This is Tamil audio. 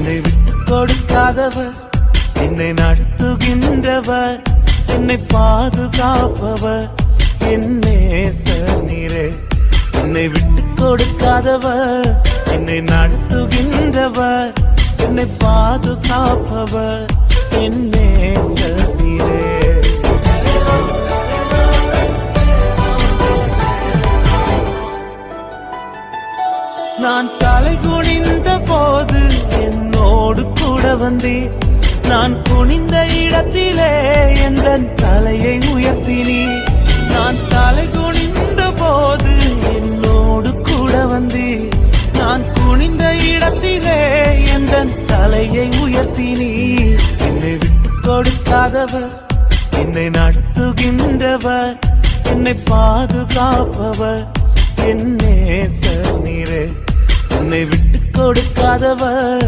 என்னை விட்டு கொடுக்காதவர், என்னை நடத்துகின்றவர், என்னை பாதுகாப்பவர், என் நேசர் நீரே. என்னை விட்டு கொடுக்காதவர், என்னை நடத்துகின்றவர், என்னை பாதுகாப்பவர், என் நேசர் நீரே. நான் தலை குனிந்த போது என்னோடு கூட வந்தீர். நான் குனிந்த இடத்திலே எந்த தலையை உயர்த்தினீர். நான் தலை குனிந்த போது என்னோடு கூட வந்தீர். நான் குனிந்த இடத்திலே எந்த தலையை உயர்த்தினீர். என்னை விட்டு கொடுக்காதவர், என்னை நடத்துகின்றவர், என்னை பாதுகாப்பவர், என் நேசர் நீரே. என்னை விட்டு கொடுக்காதவர்.